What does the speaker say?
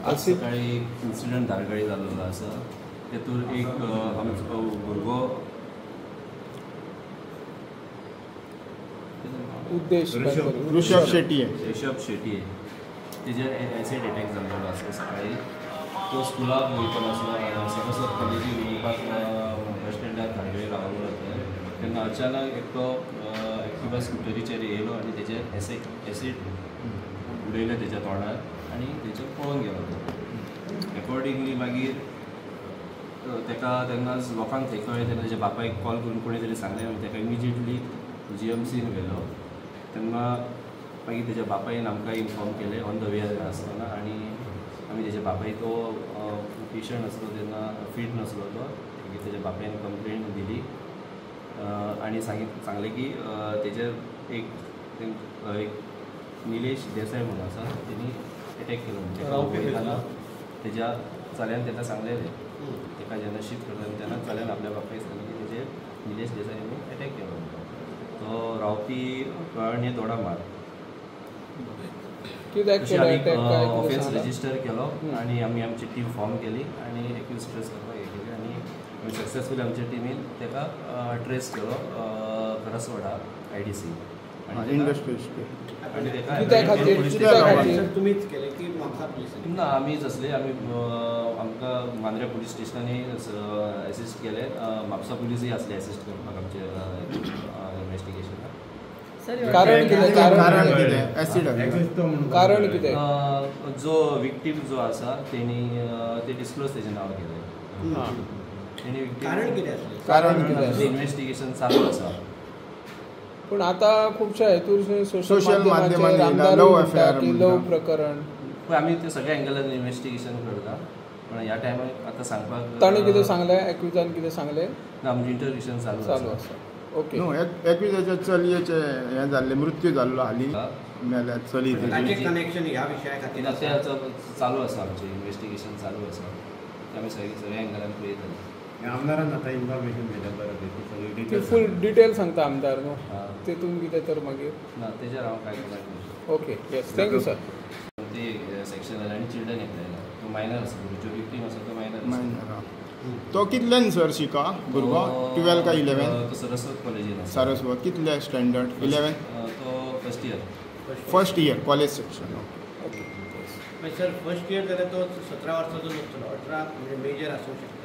आज सकाळी इन्सिडंट धारगळी जाल्लो आसा. तेतून एक आमचो भुरगो ऋषभ शेट्टी तेजेर एसिड अटॅक जाल्लो आसा सकाळी. तो स्कुलाक वयतालो आसलो, सरस्वत कॉलेजीक वचपाक बस स्टँडार धारगळी रावलो तेन्ना अचानक एकटो एक्टिवा स्कुटरीचेर येयलो आनी तेजेर एसीड उडयलें तेज्या तोंडार आनी तेजेर पळोवन गेलो. अकॉर्डिंगली मागीर तेका तेन्नाच लोकांक थंय कळ्ळें तेन्ना तेज्या बापायक कॉल करून कोणें तरी सांगलें आनी तेका इमिजिएटली GMCन व्हेलो. तेन्ना मागीर तेज्या बापायन आमकां इन्फॉर्म केलें ऑन द वे आसतना आनी आमी तेज्या बापायक तो पेशंट आसलो तेन्ना फीट नासलो तो. मागीर तेज्या बापायन कंप्लेंट दिली आनी सांगलें की तेजेर एक निलेश देसाय म्हणून आसा तेणी अटॅक केलो. तेका पळयतना तेज्या चल्यान तेका सांगलेलें, तेका जेन्ना शिफ्ट करताले तेन्ना चल्यान आपल्या बापायक सांगलें की तेजेर निलेश देसायानी अटॅक केलो. तो रावपी कळणे दोडा मार. तशी आमी ऑफेन्स रजिस्टर केलो आनी आमी आमची टीम फॉर्म केली आनी एक्यूज ट्रेस करपाक हे केली आनी आमी सक्सेसफुली आमच्या टीमीन तेका ट्रेस केलो करसवाडा IDC आनी तुमीच केले की ना आमीच असले. आमी आमकां मांद्रे पुलीस स्टेशनांनी एसिस्ट केले. म्हापसा पुलीसय असले एसिस्ट करपाक आमचे इन्वेस्टिगेशनाक. कारण कितें जो विक्टीम जो आसा तेणी ते डिस्क्लोज तेजें नांव केलें. तेणी विक्टीम इन्वेस्टिगेशन चालू आसा. पूण आतां खुबशा हेतूर सोशल माध्यमांचेर लव प्रकरण पळय आमी ते सगळ्या एंगलान इन्वेस्टिगेशन करता. पण ह्या टायमार आतां सांगपाक ताणें कितें सांगलें, एक्युजान कितें सांगलें ना आमचें इंटरव्युशन चालू आसा. ओके. एक्युजाच्या चलयेचे हें जाल्लें मृत्यू जाल्लो हालीं मेल्यात चली. कनेक्शन ह्या विशया खातीर चालू आसा आमचें इन्वेस्टिगेशन चालू आसा. आमी सगळ्या एंगलान पळयतले. आमदारान आतां इन्फॉर्मेशन दिलें बरें फूल डिटेल सांगता आमदार न्हू तेतून कितें तर मागीर ना तेजेर हांव कांय comment. Okay yes thank you sir. ते सेक्शन आनी चिल्ड्रन एप्लायला तो मायनर आसा. जो विक्टीम आसा तो मायनर. तो कितल्यान सर शिका भुरगो 12 काय 11? तो सरस्वत कॉलेजीन आसा. सरस्वत कितले स्टँडर्ड 11? तो first year college section. Sir first year जाल्यार तो 17 वर्साचो नसतलो, 18 म्हणजे मेजर आसूंक शकता.